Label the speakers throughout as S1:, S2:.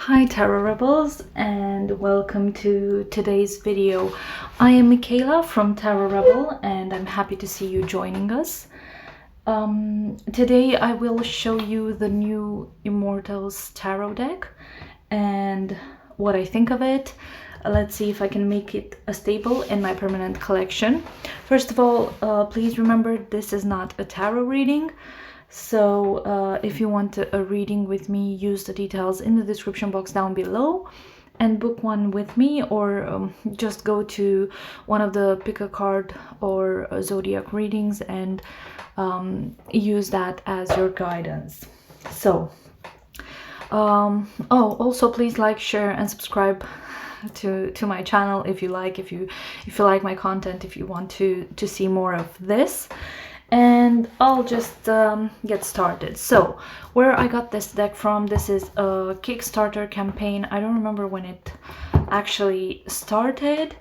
S1: Hi Tarot Rebels, and welcome to today's video. I am Michaela from Tarot Rebel and I'm happy to see you joining us. Today I will show you the new Immortals tarot deck and what I think of it. Let's see if I can make it a staple in my permanent collection. First of all, please remember this is not a tarot reading. So if you want a reading with me, use the details in the description box down below and book one with me, or just go to one of the pick a card or zodiac readings and use that as your guidance. So also please like, share and subscribe to my channel if you like my content, if you want to see more of this. And I'll just get started. So where I got this deck from, this is a Kickstarter campaign. I don't remember when it actually started.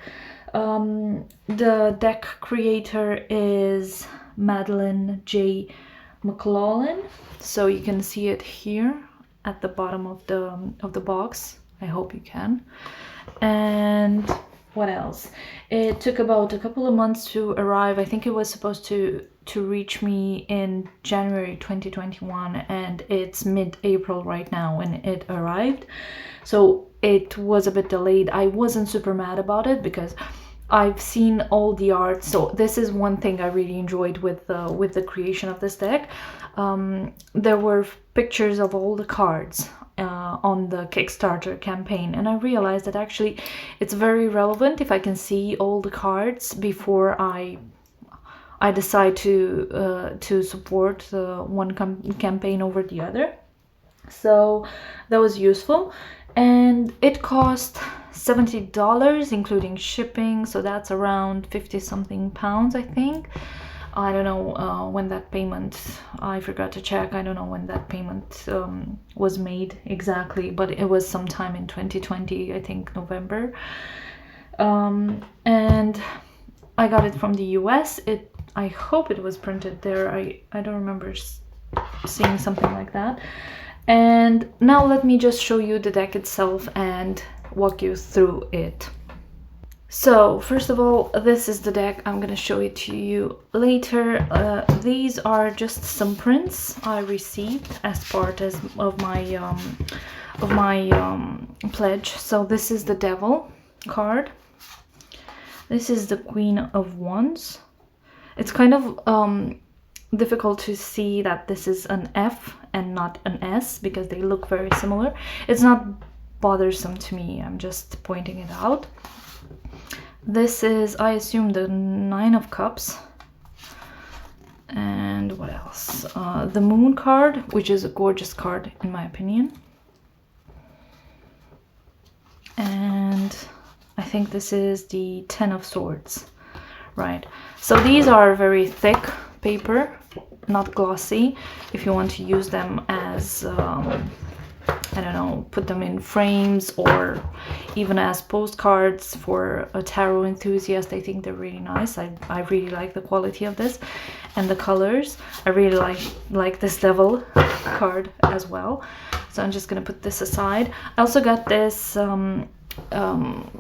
S1: The deck creator is Madeline J. McLaughlin, so you can see it here at the bottom of the box. I hope you can. And what else? It took about a couple of months to arrive. I think it was supposed to reach me in January 2021, and it's mid-April right now when it arrived. So it was a bit delayed. I wasn't super mad about it because I've seen all the art. So this is one thing I really enjoyed with the creation of this deck. There were pictures of all the cards on the Kickstarter campaign, and I realized that actually it's very relevant if I can see all the cards before I decide to support one campaign over the other. So that was useful, and it cost $70 including shipping, so that's around 50 something pounds, I think. I don't know when that payment, I forgot to check. I don't know when that payment was made exactly, but it was sometime in 2020, I think November. And I got it from the US. I hope it was printed there. I don't remember seeing something like that. And now let me just show you the deck itself and walk you through it. So first of all, this is the deck. I'm gonna show it to you later. These are just some prints I received as part of my pledge. So this is the Devil card. This is the Queen of Wands. It's kind of difficult to see that this is an F and not an S because they look very similar. It's not bothersome to me, I'm just pointing it out. This is, I assume, the Nine of Cups. And what else? The Moon card, which is a gorgeous card in my opinion. And I think this is the Ten of Swords. Right, so these are very thick paper, not glossy. If you want to use them as I don't know, put them in frames or even as postcards for a tarot enthusiast, I think they're really nice. I really like the quality of this and the colors. I really like this Devil card as well. So I'm just gonna put this aside. I also got this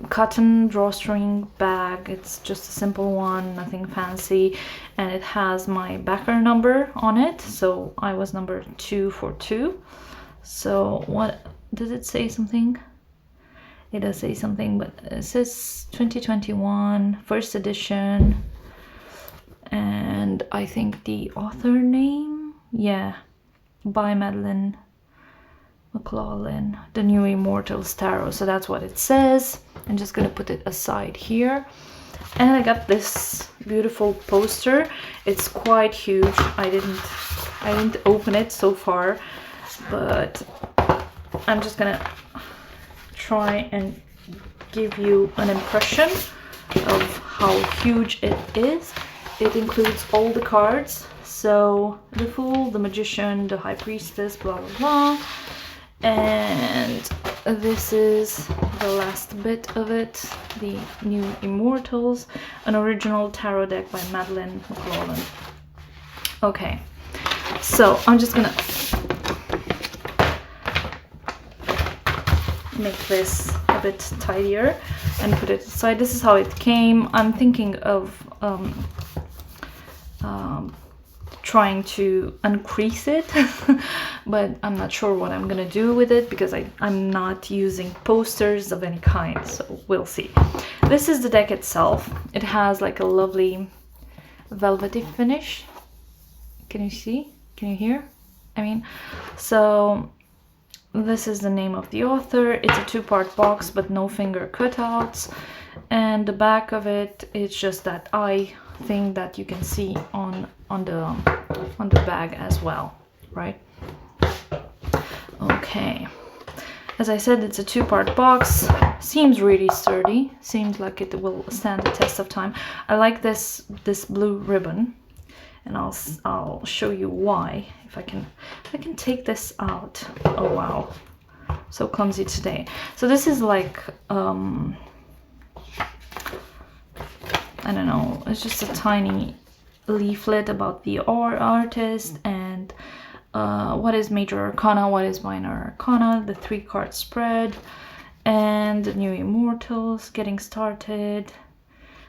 S1: cotton drawstring bag. It's just a simple one, nothing fancy, and it has my backer number on it, so I was number 242. So what does it say? Something? It does say something, but it says 2021 first edition, and I think the author name, yeah, by Madeline McLaughlin, the new Immortals tarot. So that's what it says. I'm just gonna put it aside here. And I got this beautiful poster. It's quite huge. I didn't open it so far, but I'm just gonna try and give you an impression of how huge it is. It includes all the cards. So the Fool, the Magician, the High Priestess, blah blah blah. And this is the last bit of it, the new Immortals, an original tarot deck by Madeline McLaughlin. Okay, so I'm just gonna make this a bit tidier and put it aside. This is how it came. I'm thinking of trying to uncrease it, but I'm not sure what I'm gonna do with it because I'm not using posters of any kind, so we'll see. This is the deck itself. It has like a lovely velvety finish. Can you see? Can you hear? I mean, so this is the name of the author. It's a two-part box, but no finger cutouts. And the back of it is just that eye thing that you can see on the bag as well, right? Okay. As I said, it's a two-part box. Seems really sturdy. Seems like it will stand the test of time. I like this blue ribbon, and I'll show you why. If I can take this out. Oh wow, so clumsy today. So this is like I don't know. It's just a tiny leaflet about the artist and what is major arcana, what is minor arcana, the 3-card spread, and the new Immortals, getting started,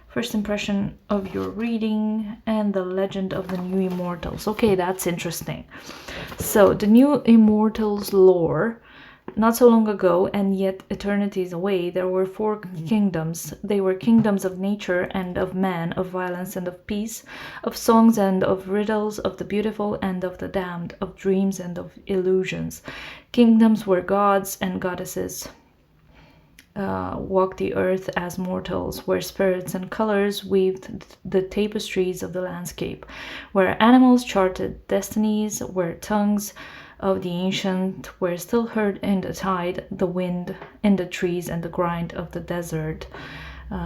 S1: first impression of your reading, and the legend of the new Immortals. Okay, that's interesting. So the new Immortals lore. Not so long ago, and yet eternities away, there were 4 kingdoms. They were kingdoms of nature and of man, of violence and of peace, of songs and of riddles, of the beautiful and of the damned, of dreams and of illusions. Kingdoms where gods and goddesses walked the earth as mortals, where spirits and colors weaved the tapestries of the landscape, where animals charted destinies, where tongues of the ancient were still heard in the tide, the wind, in the trees, and the grind of the desert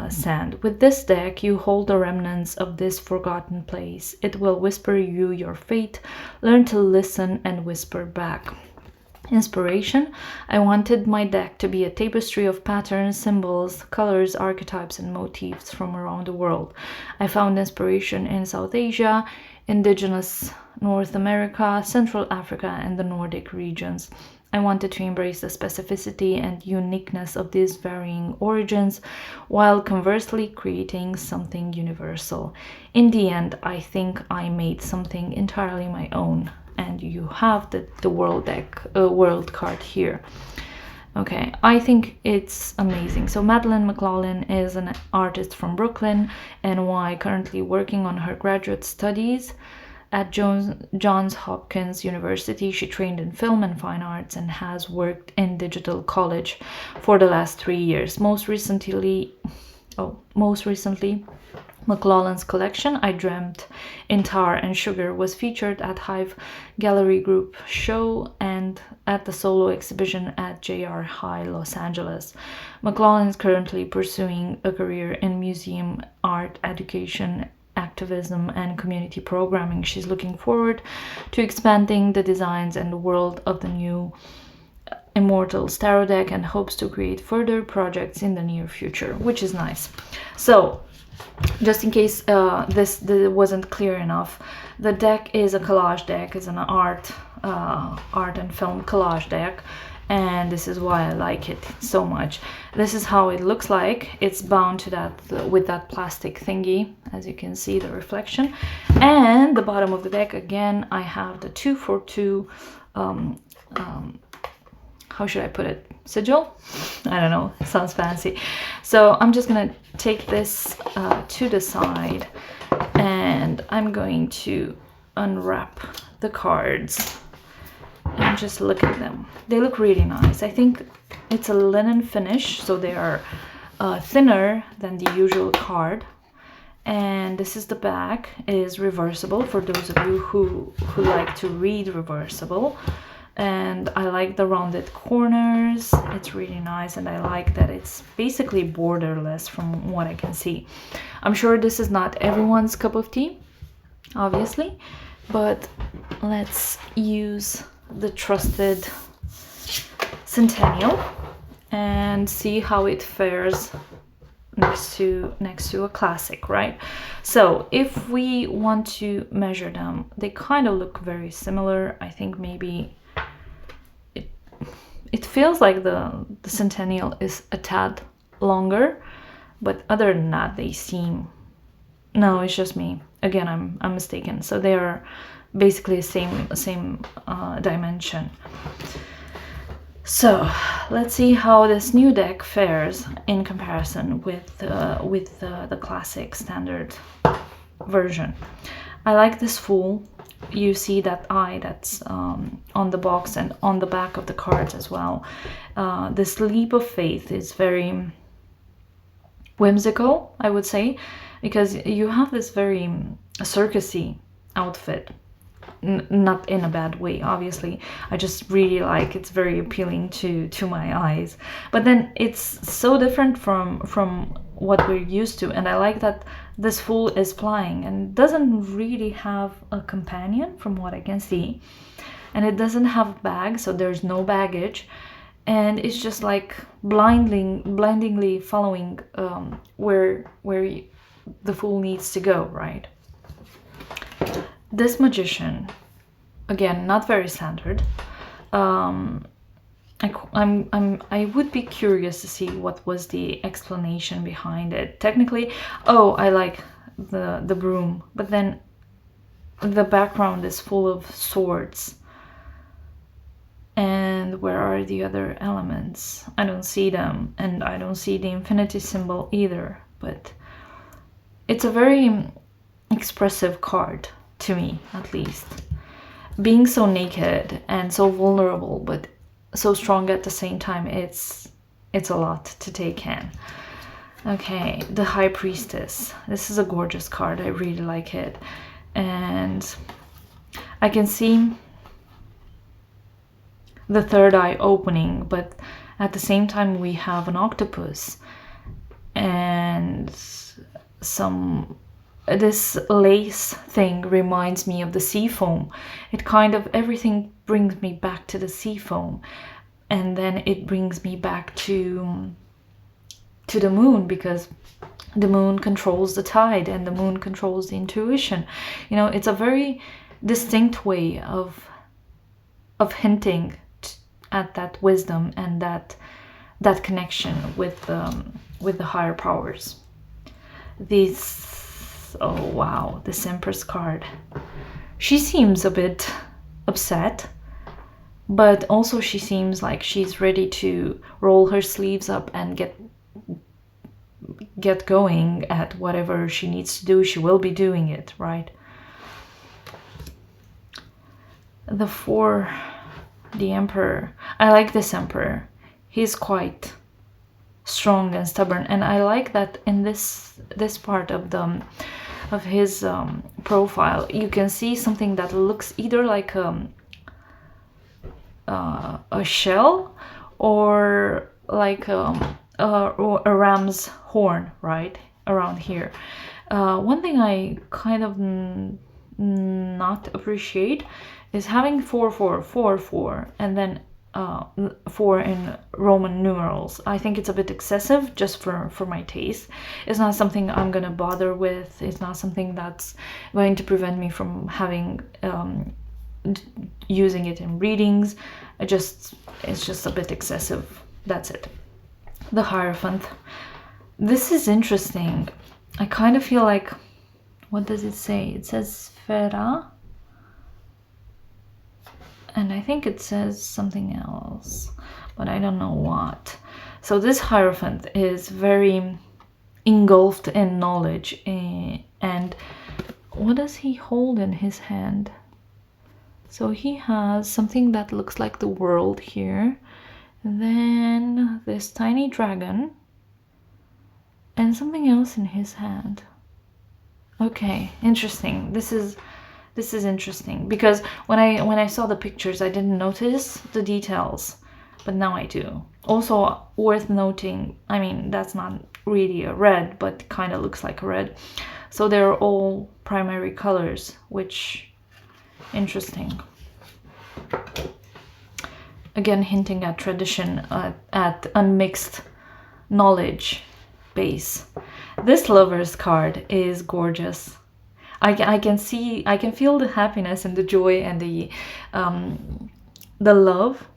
S1: sand. With this deck, you hold the remnants of this forgotten place. It will whisper you your fate. Learn to listen and whisper back. Inspiration. I wanted my deck to be a tapestry of patterns, symbols, colors, archetypes, and motifs from around the world. I found inspiration in South Asia, indigenous North America, Central Africa, and the Nordic regions. I wanted to embrace the specificity and uniqueness of these varying origins, while conversely creating something universal. In the end, I think I made something entirely my own. And you have the world deck, world card here. Okay, I think it's amazing. So Madeleine McLaughlin is an artist from Brooklyn, NY, currently working on her graduate studies at Johns Hopkins University. She trained in film and fine arts and has worked in digital college for the last 3 years. Most recently, McLaughlin's collection, I Dreamt in Tar and Sugar, was featured at Hive Gallery Group show and at the solo exhibition at JR High, Los Angeles. McLaughlin is currently pursuing a career in museum art education, activism, and community programming. She's looking forward to expanding the designs and the world of the new Immortals tarot deck and hopes to create further projects in the near future, which is nice. So just in case this wasn't clear enough, the deck is a collage deck. It's an art and film collage deck, and this is why I like it so much. This is how it looks like. It's bound to that with that plastic thingy, as you can see the reflection. And the bottom of the deck, again, I have the 242 how should I put it, sigil? I don't know, it sounds fancy. So I'm just gonna take this to the side, and I'm going to unwrap the cards and just look at them. They look really nice. I think it's a linen finish, so they are thinner than the usual card. And this is the back. It is reversible for those of you who like to read reversible. And I like the rounded corners. It's really nice, and I like that it's basically borderless from what I can see. I'm sure this is not everyone's cup of tea, obviously, but let's use the trusted Centennial and see how it fares next to a classic, right? So if we want to measure them, they kind of look very similar. I think maybe it feels like the Centennial is a tad longer, but other than that, they seem... No, it's just me. Again, I'm mistaken. So they are basically the same dimension. So let's see how this new deck fares in comparison with the classic standard version. I like this Fool. You see that eye that's on the box and on the back of the cards as well. This leap of faith is very whimsical, I would say, because you have this very circusy outfit. Not in a bad way, obviously. I just really like, it's very appealing to my eyes. But then it's so different from what we're used to, and I like that this Fool is flying and doesn't really have a companion from what I can see, and it doesn't have a bag, so there's no baggage, and it's just like blindingly following where the Fool needs to go, right? This Magician, again, not very standard. I would be curious to see what was the explanation behind it. Technically, oh, I like the broom, but then the background is full of swords. And where are the other elements? I don't see them, and I don't see the infinity symbol either, but it's a very expressive card, to me at least. Being so naked and so vulnerable, but so strong at the same time, it's a lot to take in. Okay, the High Priestess. This is a gorgeous card. I really like it. And I can see the third eye opening, but at the same time we have an octopus and this lace thing reminds me of the sea foam. It kind of, everything brings me back to the sea foam, and then it brings me back to the moon, because the moon controls the tide and the moon controls the intuition. You know, it's a very distinct way of hinting at that wisdom and that connection with the higher powers. Oh wow, this Empress card. She seems a bit upset, but also she seems like she's ready to roll her sleeves up and get going at whatever she needs to do. She will be doing it, right? The Emperor. I like this Emperor. He's quite strong and stubborn, and I like that in this part of his profile you can see something that looks either like a shell or like a ram's horn, right around here. One thing I kind of not appreciate is having 4 and then 4 in Roman numerals. I think it's a bit excessive just for my taste. It's not something I'm gonna bother with. It's not something that's going to prevent me from having using it in readings. It's just a bit excessive. That's it. The Hierophant. This is interesting. I kind of feel like, what does it say? It says Sfera, and I think it says something else, but I don't know what. So this Hierophant is very engulfed in knowledge, and what does he hold in his hand? So he has something that looks like the world here, then this tiny dragon, and something else in his hand. Okay, interesting. This is interesting, because when I saw the pictures I didn't notice the details, but now I do. Also worth noting, I mean, that's not really a red, but kind of looks like a red. So they're all primary colors, which interesting. Again, hinting at tradition, at unmixed knowledge base. This Lover's card is gorgeous. I can feel the happiness and the joy and the love.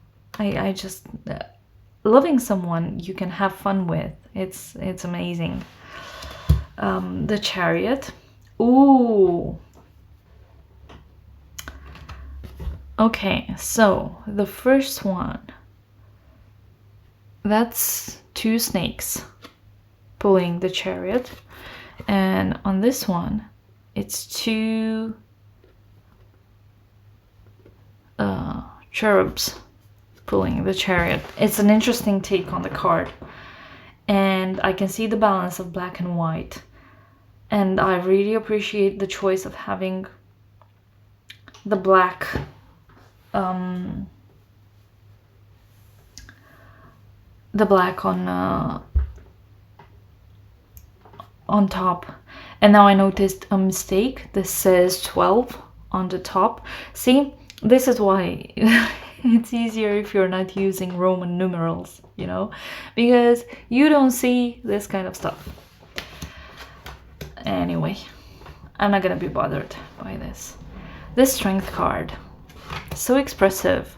S1: loving someone you can have fun with. It's amazing. The Chariot. Ooh. Okay, so the first one, that's 2 snakes pulling the Chariot, and on this one it's 2 cherubs pulling the Chariot. It's an interesting take on the card, and I can see the balance of black and white, and I really appreciate the choice of having the black on top. And now I noticed a mistake. This says 12 on the top. See, this is why it's easier if you're not using Roman numerals, you know, because you don't see this kind of stuff. Anyway, I'm not gonna be bothered by this. This Strength card, so expressive.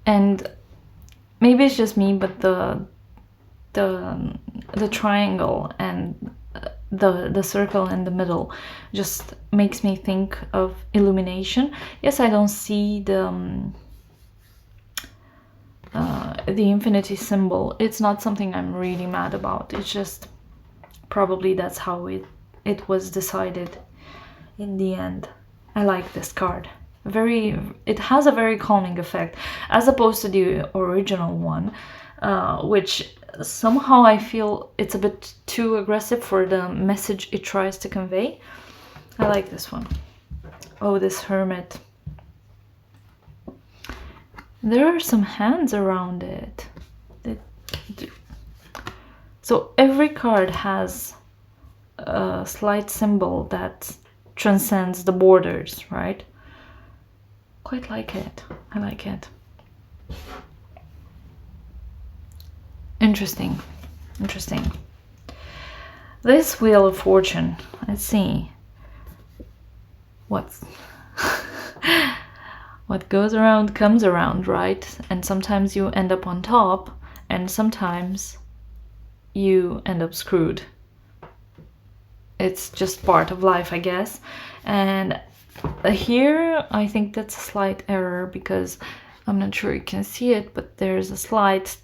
S1: And maybe it's just me, but the triangle and the circle in the middle just makes me think of illumination. Yes, I don't see the infinity symbol. It's not something I'm really mad about. It's just probably that's how it was decided in the end. I like this card. It has a very calming effect, as opposed to the original one, which somehow I feel it's a bit too aggressive for the message it tries to convey. I like this one. Oh, this Hermit. There are some hands around it. So every card has a slight symbol that transcends the borders, right? Quite like it. I like it. Interesting. Interesting. This Wheel of Fortune. Let's see. What goes around comes around, right? And sometimes you end up on top, and sometimes you end up screwed. It's just part of life, I guess. And here I think that's a slight error, because I'm not sure you can see it, but there's a slight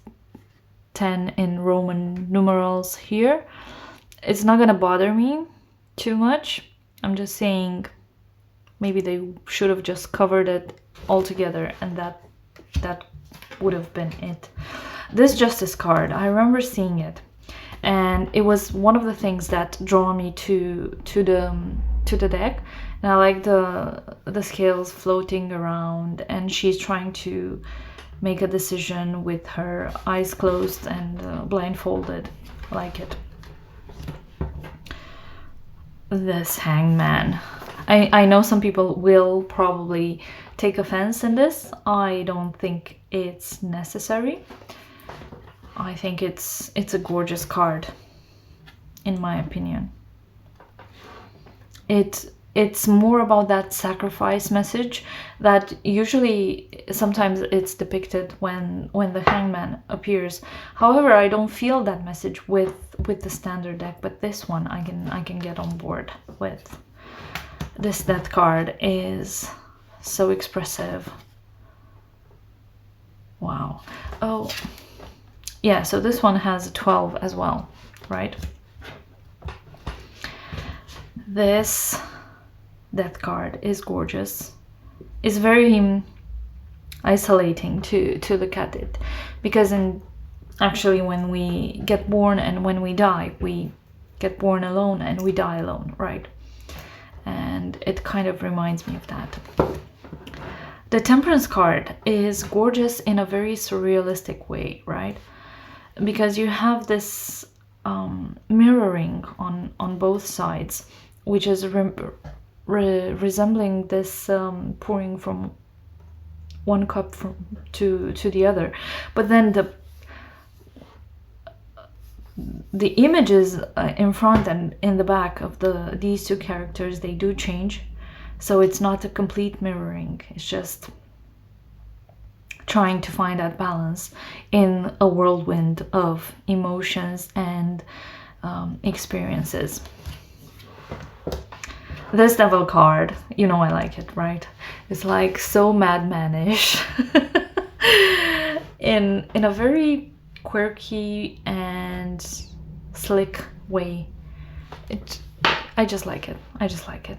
S1: 10 in Roman numerals here. It's not gonna bother me too much. I'm just saying maybe they should have just covered it altogether, and that would have been it. This Justice card, I remember seeing it, and it was one of the things that draw me to the deck. And I like the scales floating around, and she's trying to make a decision with her eyes closed and blindfolded. I like it. This Hangman. I know some people will probably take offense in this. I don't think it's necessary. I think it's a gorgeous card, in my opinion. It's more about that sacrifice message that usually sometimes it's depicted when the Hangman appears. However, I don't feel that message with the standard deck, but this one I can get on board with. This Death card is so expressive. Wow. Oh, yeah, so this one has a 12 as well, right? This Death card is gorgeous. It's very isolating to look at it, because actually when we get born and when we die, we get born alone and we die alone, right? And it kind of reminds me of that. The Temperance card is gorgeous in a very surrealistic way, right? Because you have this mirroring on both sides, which is resembling this pouring from one cup to the other. But then the images in front and in the back of these two characters, they do change. So it's not a complete mirroring. It's just trying to find that balance in a whirlwind of emotions and experiences. This Devil card, you know I like it, right? It's like so madmanish in a very quirky and slick way. I just like it. I just like it.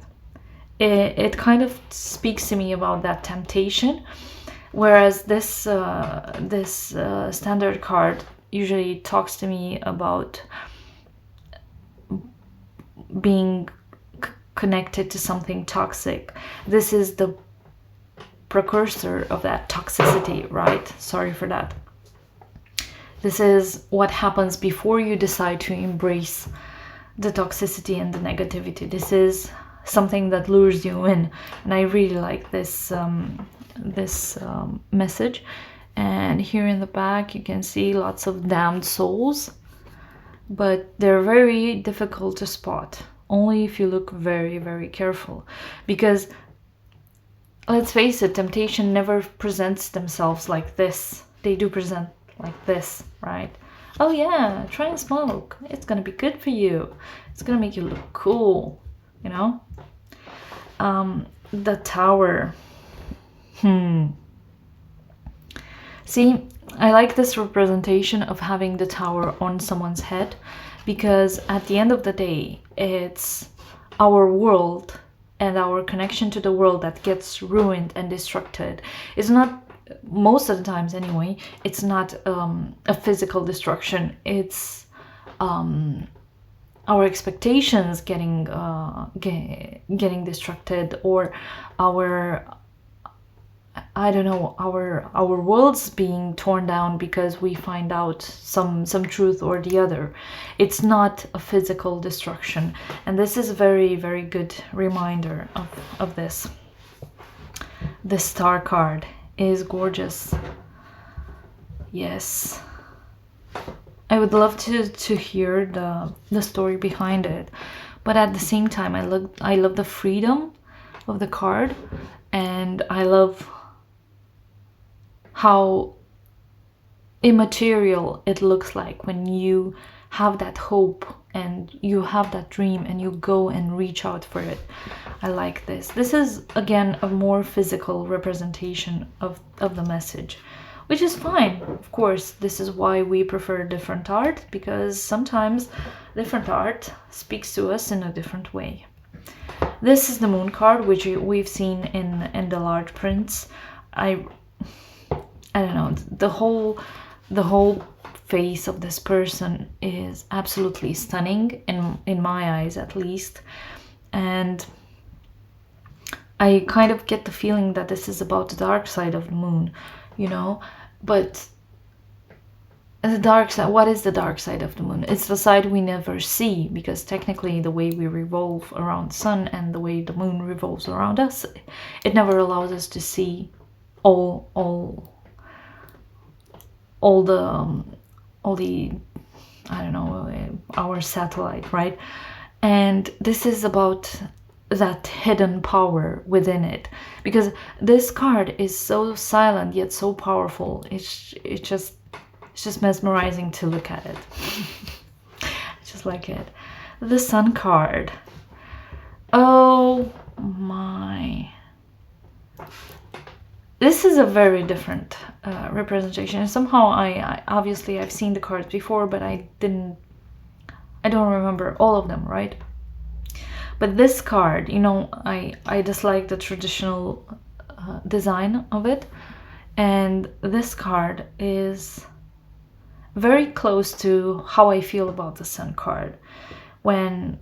S1: It kind of speaks to me about that temptation, whereas this standard card usually talks to me about being connected to something toxic. This is the precursor of that toxicity, right? Sorry for that. This is what happens before you decide to embrace the toxicity and the negativity. This is something that lures you in, and I really like this message. And here in the back you can see lots of damned souls, but they're very difficult to spot, only if you look very, very careful, because let's face it, temptation never presents themselves like this. They do present like this, right? Oh yeah, try and smoke, it's gonna be good for you, it's gonna make you look cool, you know. The Tower. See, I like this representation of having the tower on someone's head, because at the end of the day, it's our world and our connection to the world that gets ruined and destructed. It's not, most of the times anyway, it's not a physical destruction. It's our expectations getting destructed, or our, I don't know, our worlds being torn down because we find out some truth or the other. It's not a physical destruction, and this is a very, very good reminder of this. The Star card is gorgeous. Yes, I would love to hear the story behind it, but at the same time I love the freedom of the card, and I love how immaterial it looks like when you have that hope and you have that dream and you go and reach out for it. I like this. This is again a more physical representation of the message, which is fine. Of course, this is why we prefer different art, because sometimes different art speaks to us in a different way. This is the Moon card, which we've seen in the large prints. I don't know, the whole face of this person is absolutely stunning in my eyes, at least. And I kind of get the feeling that this is about the dark side of the moon, you know. But the dark side, what is the dark side of the moon? It's the side we never see, because technically the way we revolve around the sun and the way the moon revolves around us, it never allows us to see all the I don't know, our satellite, right? And this is about that hidden power within it, because this card is so silent yet so powerful. It's just mesmerizing to look at it. Just like it. The Sun card. Oh my. This is a very different representation. And somehow I obviously I've seen the cards before, but I don't remember all of them, right? But this card, you know, I dislike the traditional design of it, and this card is very close to how I feel about the Sun card. When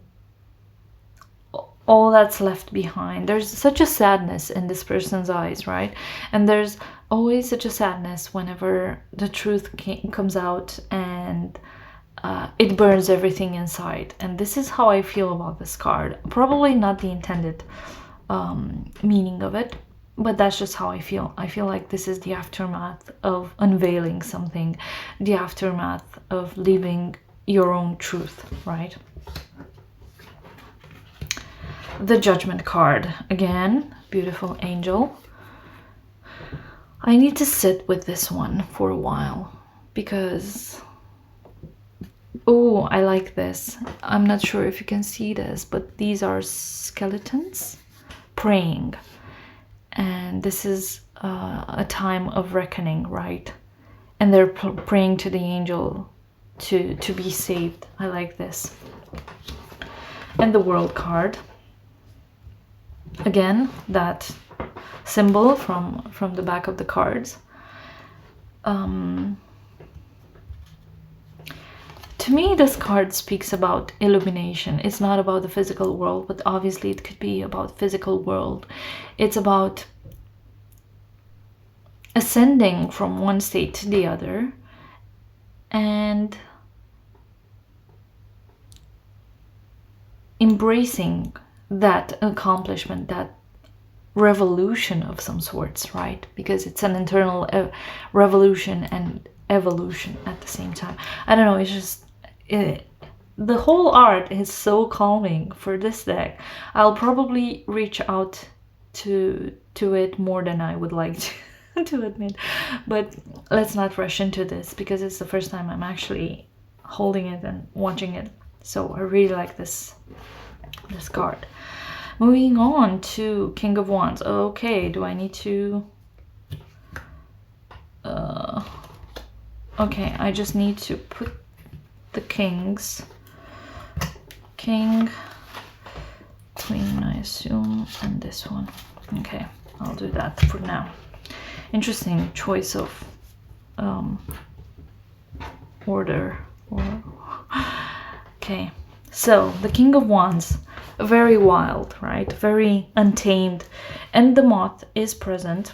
S1: all that's left behind, there's such a sadness in this person's eyes, right? And there's always such a sadness whenever the truth comes out, and it burns everything inside. And this is how I feel about this card. Probably not the intended meaning of it, but that's just how I feel. I feel like this is the aftermath of unveiling something, the aftermath of living your own truth, right? The Judgment card, again, beautiful angel. I need to sit with this one for a while because, oh, I like this. I'm not sure if you can see this, but these are skeletons praying. And this is a time of reckoning, right? And they're praying to the angel to be saved. I like this. And the world card. Again, that symbol from the back of the cards. To me, this card speaks about illumination. It's not about the physical world, but obviously it could be about physical world. It's about ascending from one state to the other and embracing that accomplishment, that revolution of some sorts, right? Because it's an internal revolution and evolution at the same time. I don't know, it's just the whole art is so calming for this deck. I'll probably reach out to it more than I would like to admit, but let's not rush into this because it's the first time I'm actually holding it and watching it. So I really like this card. Moving on to King of Wands. Okay, do I need to okay, I just need to put the kings. King, Queen, I assume, and this one. Okay, I'll do that for now. Interesting choice of order. Okay, so the King of Wands, very wild, right? Very untamed, and the moth is present.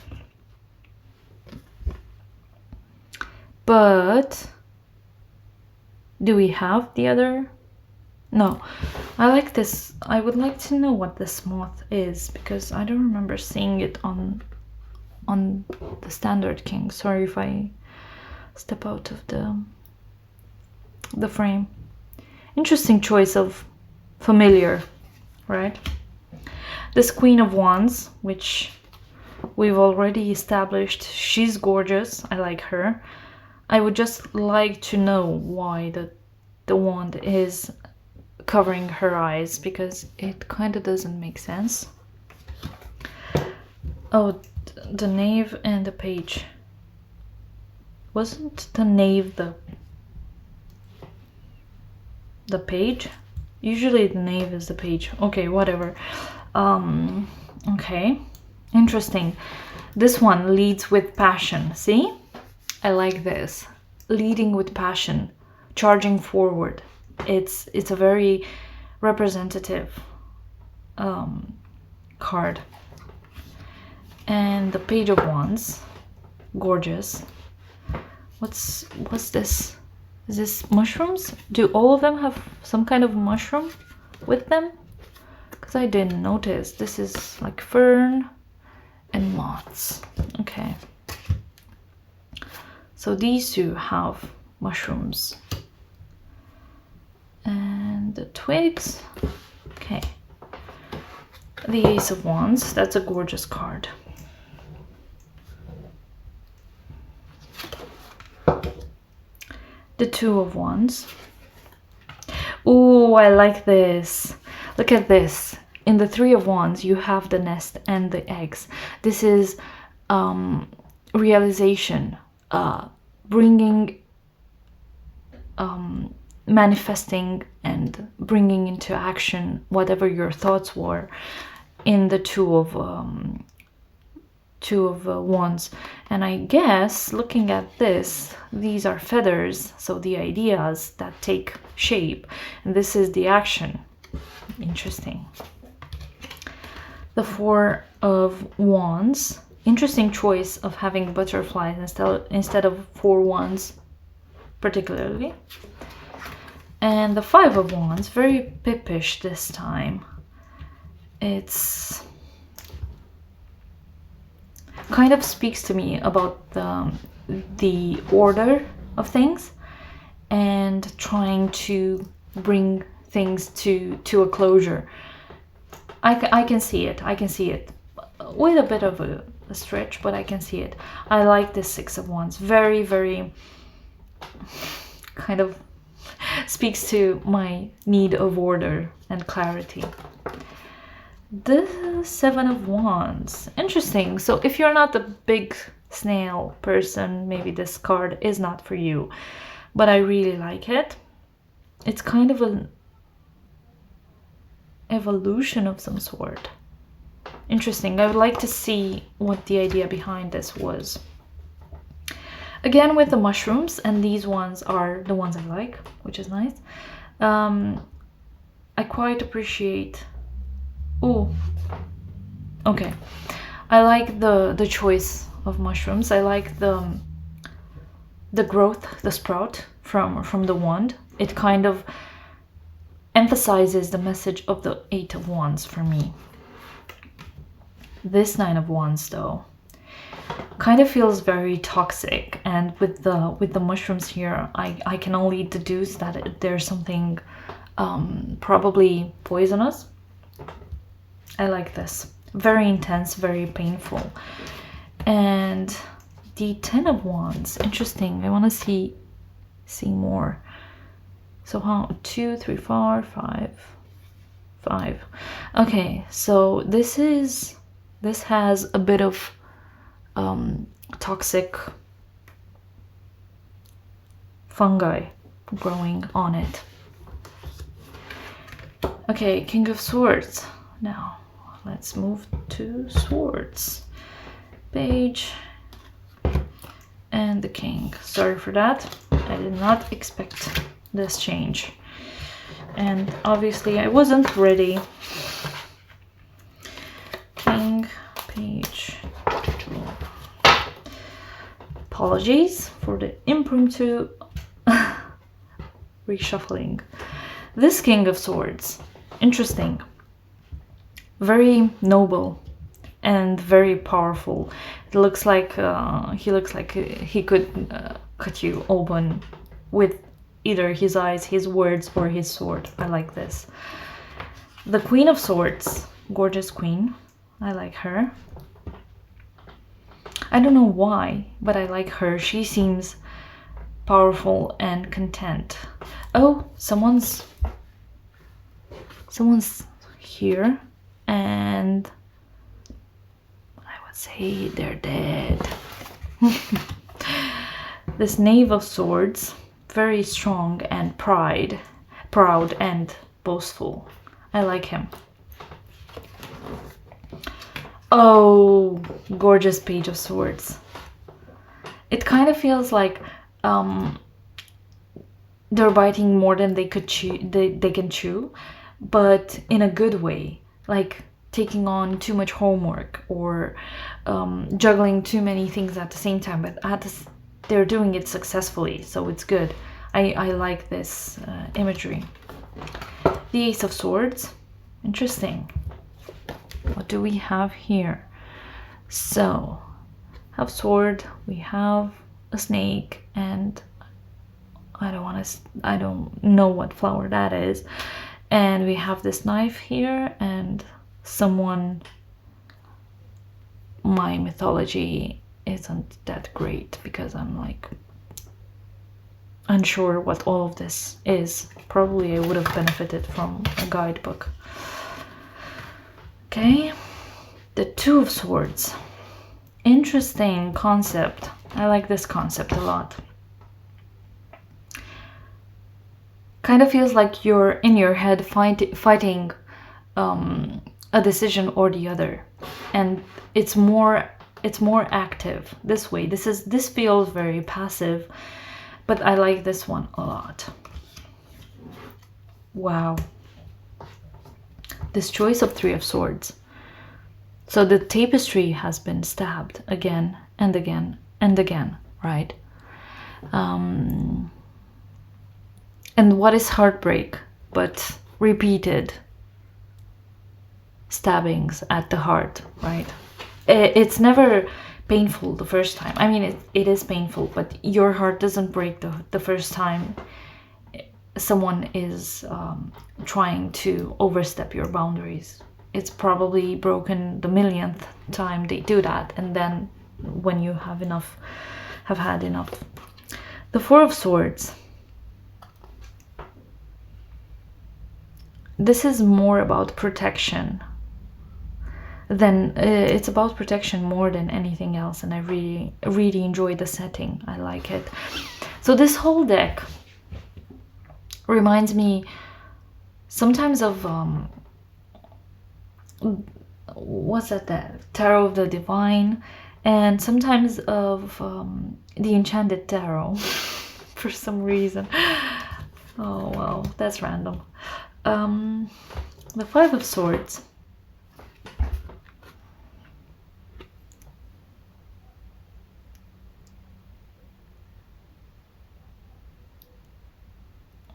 S1: But do we have the other? No. I like this. I would like to know what this moth is because I don't remember seeing it on the standard king. Sorry if I step out of the frame. Interesting choice of familiar, right? This Queen of Wands, which we've already established, she's gorgeous. I like her. I would just like to know why the wand is covering her eyes because it kind of doesn't make sense. Oh, the knave and the page. Wasn't the knave the page? Usually the knave is the page. Okay, whatever. Okay, interesting. This one leads with passion. See? I like this. Leading with passion, charging forward. It's a very representative card. And the Page of Wands, gorgeous. What's this? Is this mushrooms? Do all of them have some kind of mushroom with them? Because I didn't notice. This is like fern and moths. Okay. So these two have mushrooms. And the twigs. Okay. The Ace of Wands. That's a gorgeous card. The Two of Wands. Ooh, I like this. Look at this. In the Three of Wands, you have the nest and the eggs. This is realization. Bringing, manifesting and bringing into action whatever your thoughts were in the Two of Wands. And I guess looking at this, these are feathers, so the ideas that take shape, and this is the action. Interesting. The Four of Wands. Interesting choice of having butterflies instead of 4 wands, particularly. And the Five of Wands, very pippish this time. It's kind of speaks to me about the order of things and trying to bring things to a closure. I can see it. I can see it with a bit of a a stretch, but I can see it. I like this Six of Wands. Very, very kind of speaks to my need of order and clarity. The Seven of Wands. Interesting. So if you're not the big snail person, maybe this card is not for you. But I really like it. It's kind of an evolution of some sort. Interesting. I would like to see what the idea behind this was. Again with the mushrooms, and these ones are the ones I like, which is nice. I quite appreciate... Oh, okay. I like the choice of mushrooms. I like the growth, the sprout from the wand. It kind of emphasizes the message of the Eight of Wands for me. This Nine of Wands though kind of feels very toxic, and with the mushrooms here, I can only deduce that there's something probably poisonous. I like this. Very intense, very painful. And the Ten of Wands. Interesting. I want to see more. So how? 2, 3, 4, 5. Okay, so this has a bit of toxic fungi growing on it. Okay, King of Swords. Now let's move to Swords. Page and the King. Sorry for that. I did not expect this change, and obviously I wasn't ready. King, Page. Apologies for the impromptu reshuffling. This King of Swords. Interesting. Very noble and very powerful. It looks like he could cut you open with either his eyes, his words, or his sword. I like this. The Queen of Swords. Gorgeous queen. I like her. I don't know why, but I like her. She seems powerful and content. Oh, someone's here, and I would say they're dead. This Knave of Swords, very strong and proud and boastful. I like him. Oh, gorgeous Page of Swords. It kind of feels like they're biting more than they could chew. They can chew, but in a good way. Like taking on too much homework, or juggling too many things at the same time. But they're doing it successfully, so it's good. I like this imagery. The Ace of Swords. Interesting. What do we have here? So, have sword, we have a snake, and I don't know what flower that is. And we have this knife here, and someone, my mythology isn't that great because I'm like unsure what all of this is. Probably I would have benefited from a guidebook. Okay, the Two of Swords. Interesting concept. I like this concept a lot. Kind of feels like you're in your head fighting a decision or the other, and it's more active this way. This feels very passive, but I like this one a lot. Wow. This choice of Three of Swords. So the tapestry has been stabbed again and again and again, right? And what is heartbreak but repeated stabbings at the heart, right? It's never painful the first time. I mean, it is painful, but your heart doesn't break the first time someone is trying to overstep your boundaries. it's probably broken the millionth time they do that, and then when you have had enough. The Four of Swords. This is more about protection than it's about protection more than anything else, and I really enjoy the setting. I like it. So this whole deck reminds me sometimes of what's that, the Tarot of the Divine, and sometimes of the Enchanted Tarot for some reason. Oh wow, that's random. The Five of Swords.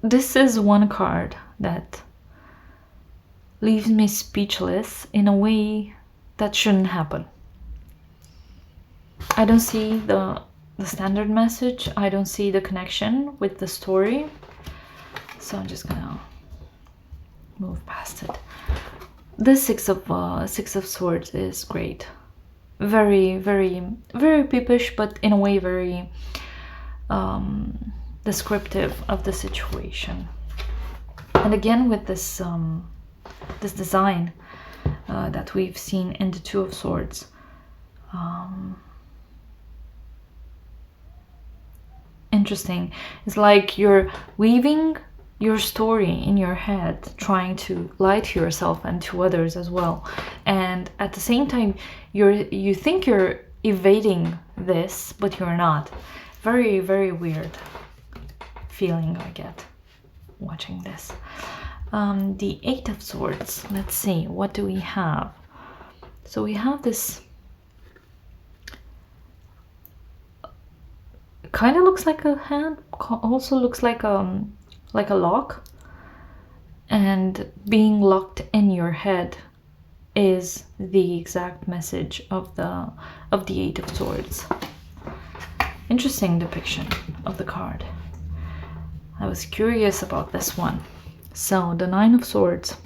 S1: This is one card that leaves me speechless in a way that shouldn't happen. I don't see the standard message. I don't see the connection with the story. So I'm just gonna move past it. The Six of Swords is great. Very, very, very peepish, but in a way very descriptive of the situation. And again with this this design that we've seen in the Two of Swords. Interesting. It's like you're weaving your story in your head, trying to lie to yourself and to others as well, and at the same time you think you're evading this, but you're not. Very, very weird feeling I get watching this. The Eight of Swords. Let's see, what do we have? So we have this kind of looks like a hand, also looks like a lock, and being locked in your head is the exact message of the Eight of Swords. Interesting depiction of the card. I was curious about this one. So the Nine of Swords.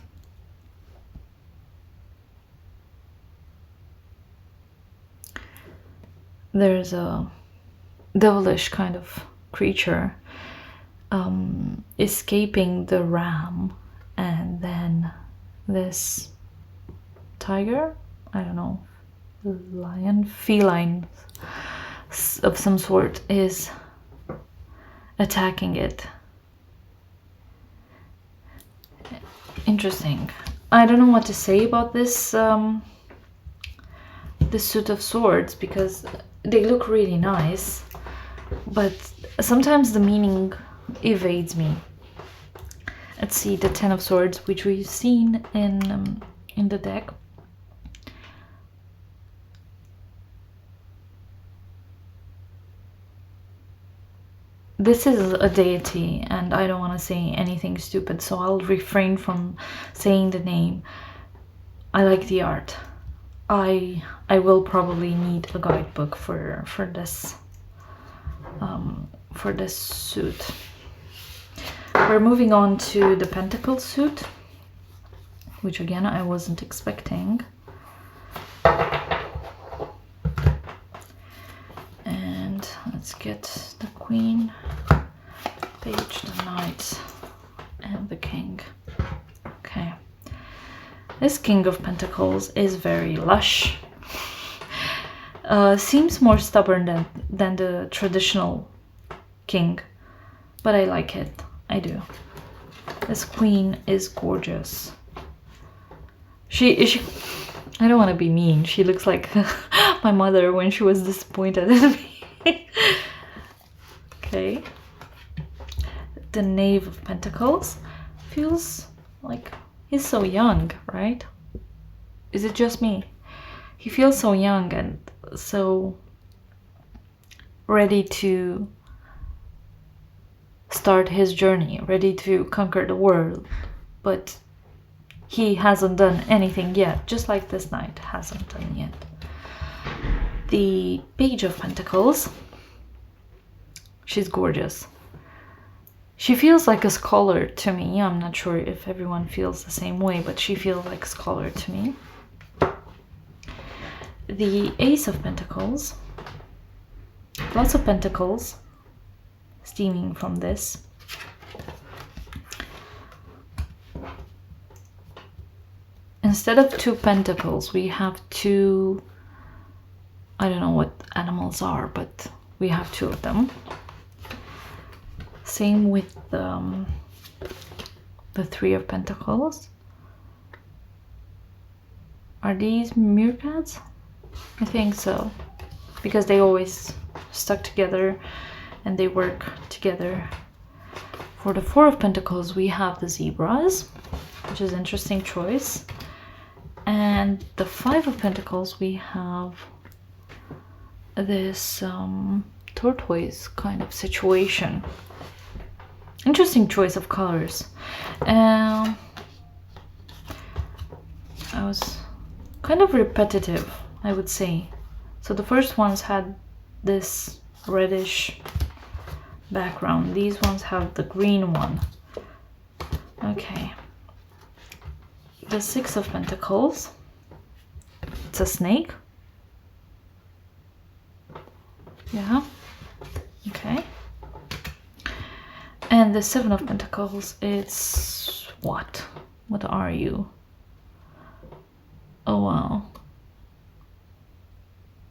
S1: There's a devilish kind of creature escaping the ram, and then this tiger, I don't know, lion, feline of some sort, is attacking it. Interesting. I don't know what to say about this this suit of swords, because they look really nice, but sometimes the meaning evades me. Let's see, the Ten of Swords, which we've seen in the deck. This is a deity, and I don't want to say anything stupid, so I'll refrain from saying the name. I like the art. I will probably need a guidebook for this suit. We're moving on to the Pentacles suit, which again I wasn't expecting. And let's get the Queen, Page, the Knight, and the King. Okay. This King of Pentacles is very lush. Seems more stubborn than the traditional king, but I like it. I do. This Queen is gorgeous. She I don't want to be mean. She looks like my mother when she was disappointed in me. Okay. The Knave of Pentacles feels like he's so young, right? Is it just me? He feels so young and so ready to start his journey, ready to conquer the world, but he hasn't done anything yet, just like this knight hasn't done yet. The Page of Pentacles, she's gorgeous. She feels like a scholar to me. I'm not sure if everyone feels the same way, but she feels like a scholar to me. The Ace of Pentacles. Lots of pentacles steaming from this. Instead of 2 pentacles, we have 2, I don't know what animals are, but we have 2 of them. Same with the 3 of Pentacles. Are these meerkats? I think so, because they always stuck together and they work together. For the 4 of Pentacles, we have the zebras, which is an interesting choice. And the 5 of Pentacles, we have this tortoise kind of situation. Interesting choice of colors. I was kind of repetitive, I would say. So the first ones had this reddish background. These ones have the green one. Okay. The 6 of Pentacles. It's a snake. Yeah. Okay. And the 7 of Pentacles, it's what? What are you? Oh wow.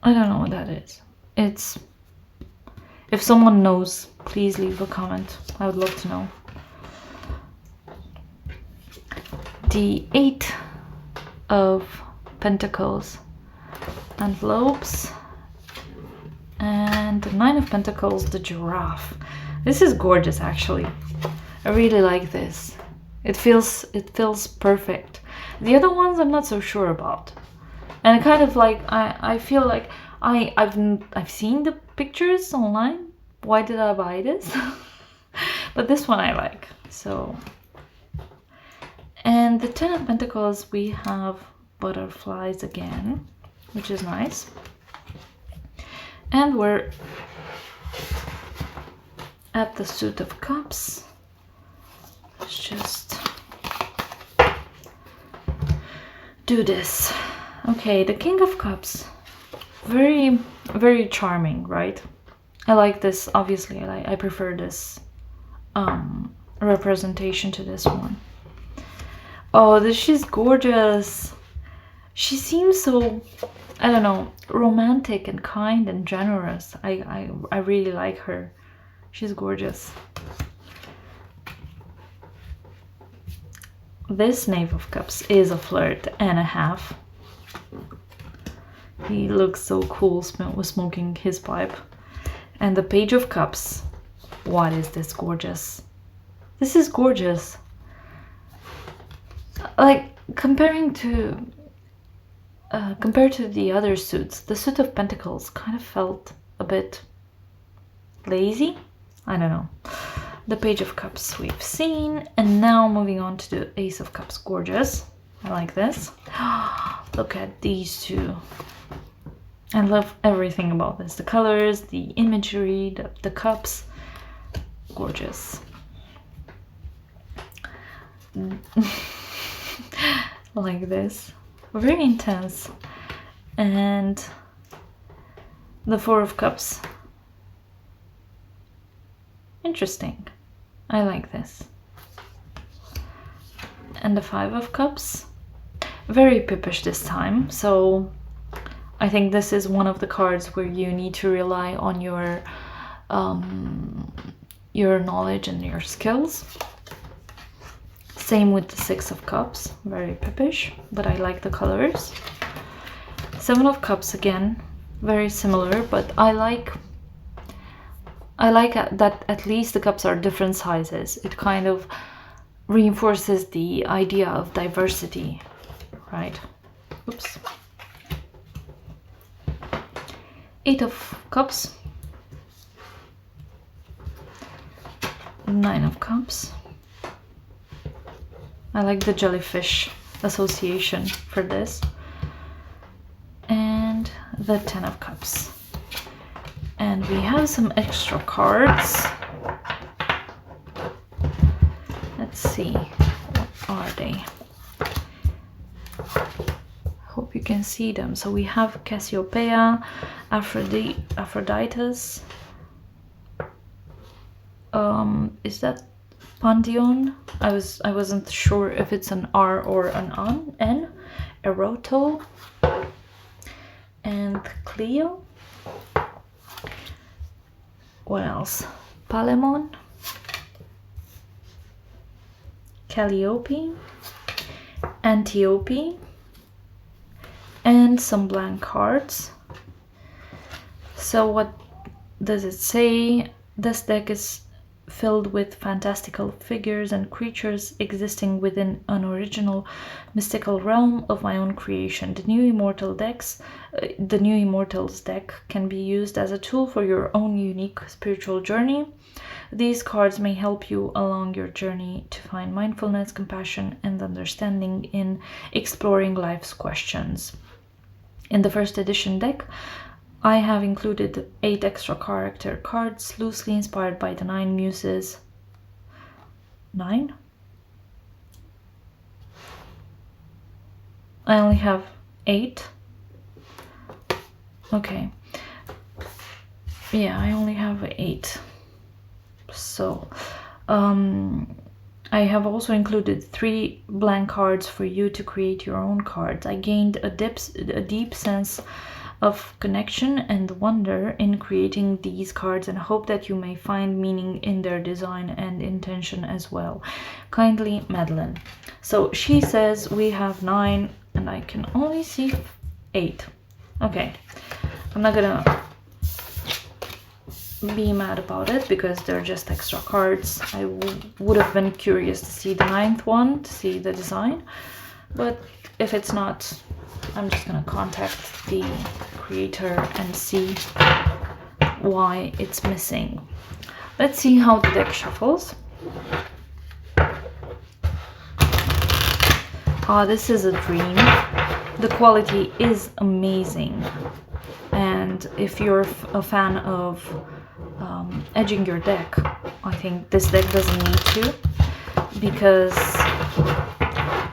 S1: I don't know what that is. It's... If someone knows, please leave a comment. I would love to know. The 8 of Pentacles, envelopes, and the 9 of Pentacles, the giraffe. This is gorgeous, actually. I really like this. It feels perfect. The other ones I'm not so sure about, and I kind of like I feel like I've seen the pictures online. Why did I buy this? But this one I like. So. And the 10 of Pentacles, we have butterflies again, which is nice. And we're at the Suit of Cups. Let's just do this. Okay, the King of Cups. Very, very charming, right? I like this, obviously. I prefer this representation to this one. Oh, she's gorgeous. She seems so, I don't know, romantic and kind and generous. I really like her. She's gorgeous. This Knave of Cups is a flirt and a half. He looks so cool smoking his pipe. And the Page of Cups. What is this gorgeous? This is gorgeous. Like, compared to the other suits, the Suit of Pentacles kind of felt a bit lazy. I don't know. The Page of Cups we've seen, and now moving on to the Ace of Cups. Gorgeous. I like this. Look at these two. I love everything about this. The colors, the imagery, the cups. Gorgeous. Like this. Very intense. And the 4 of Cups. Interesting. I like this. And the 5 of Cups. Very pippish this time. So I think this is one of the cards where you need to rely on your knowledge and your skills. Same with the 6 of Cups, very pippish, but I like the colors. 7 of Cups again, very similar, but I like that at least the cups are different sizes. It kind of reinforces the idea of diversity, right? Oops. 8 of Cups. 9 of Cups. I like the jellyfish association for this. And the 10 of Cups. And we have some extra cards. see. What are they? Hope you can see them. So we have Cassiopeia, Aphroditus. Is that Pantheon? I wasn't sure if it's an R or an N. Eroto and Clio. What else? Palemon, Calliope, Antiope, and some blank cards. So what does it say? This deck is filled with fantastical figures and creatures existing within an original mystical realm of my own creation. The new Immortals deck can be used as a tool for your own unique spiritual journey. These cards may help you along your journey to find mindfulness, compassion, and understanding in exploring life's questions. In the first edition deck, I have included 8 extra character cards loosely inspired by the 9 muses. 9? I only have 8. Okay. Yeah, I only have 8. So, I have also included 3 blank cards for you to create your own cards. I gained a deep sense of connection and wonder in creating these cards, and hope that you may find meaning in their design and intention as well. Kindly, Madeline. So she says we have 9 and I can only see 8. Okay, I'm not gonna be mad about it because they're just extra cards. I would have been curious to see the 9th one, to see the design, but if it's not, I'm just gonna contact the creator and see why it's missing. Let's see how the deck shuffles. This is a dream. The quality is amazing, and if you're a fan of edging your deck, I think this deck doesn't need to, because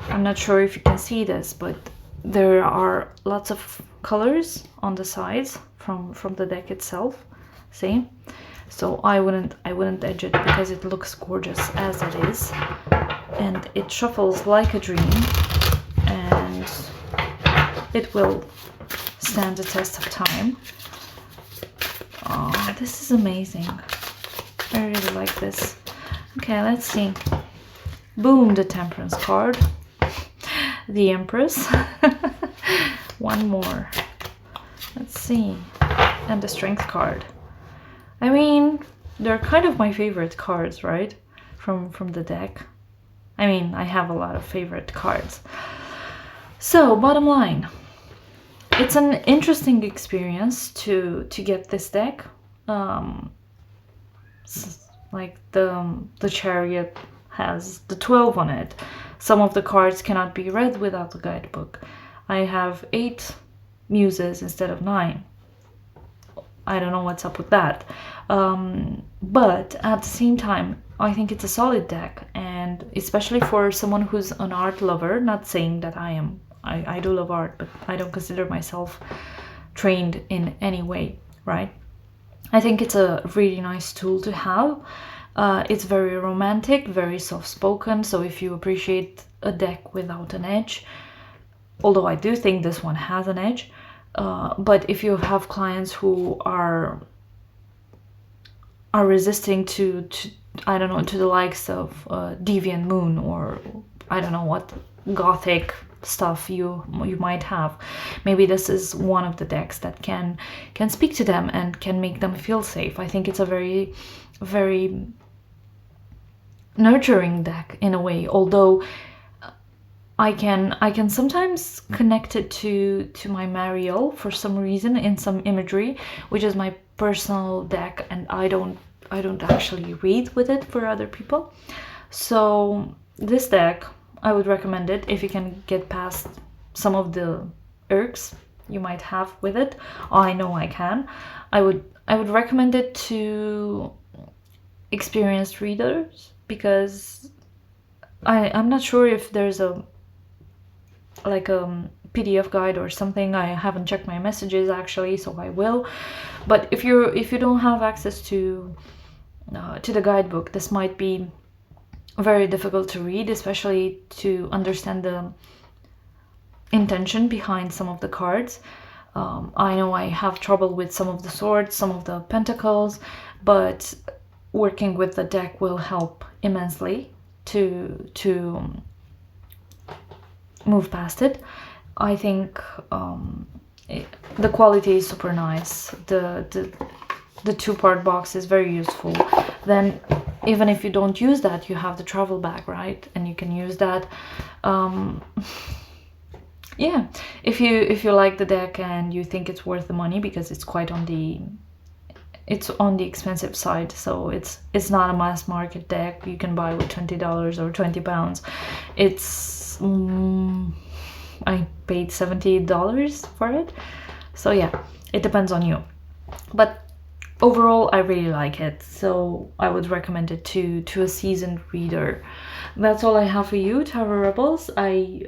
S1: I'm not sure if you can see this, but there are lots of colors on the sides from the deck itself. See? So I wouldn't edge it because it looks gorgeous as it is, and it shuffles like a dream, and it will stand the test of time. Oh, this is amazing. I really like this. Okay, let's see. Boom, the Temperance card. The Empress. One more. Let's see. And the Strength card. I mean, they're kind of my favorite cards, right? From the deck. I mean, I have a lot of favorite cards. So, bottom line. It's an interesting experience to get this deck. Like the Chariot has the 12 on it. Some of the cards cannot be read without a guidebook. I have 8 muses instead of 9. I don't know what's up with that. But at the same time, I think it's a solid deck, and especially for someone who's an art lover, not saying that I am. I do love art, but I don't consider myself trained in any way, right? I think it's a really nice tool to have. It's very romantic, very soft-spoken, so if you appreciate a deck without an edge, although I do think this one has an edge, but if you have clients who are resisting to I don't know, to the likes of Deviant Moon, or I don't know what gothic stuff you might have, maybe this is one of the decks that can speak to them and can make them feel safe. I think it's a very, very nurturing deck in a way, although I can sometimes connect it to my Mariel for some reason in some imagery, which is my personal deck, and I don't actually read with it for other people. So this deck, I would recommend it if you can get past some of the irks you might have with it. I know I can. I would recommend it to experienced readers, because I'm not sure if there's a like a PDF guide or something. I haven't checked my messages actually, so I will. But if you don't have access to the guidebook, this might be very difficult to read, especially to understand the intention behind some of the cards. I know I have trouble with some of the swords, some of the pentacles, but working with the deck will help immensely to move past it. I think the quality is super nice. The two-part box is very useful. Then even if you don't use that, you have the travel bag, right? And you can use that. Yeah, if you like the deck and you think it's worth the money, because it's quite on the expensive side, so it's not a mass market deck you can buy with $20 or £20. It's I paid $70 for it, so yeah, it depends on you. But overall, I really like it, so I would recommend it to a seasoned reader. That's all I have for you, Tarot Rebels. I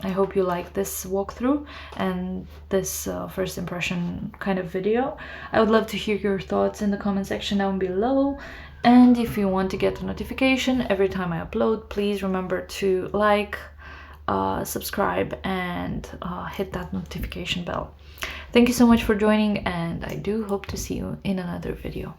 S1: hope you like this walkthrough and this first impression kind of video. I would love to hear your thoughts in the comment section down below. And if you want to get a notification every time I upload, please remember to like, subscribe, and hit that notification bell. Thank you so much for joining, and I do hope to see you in another video.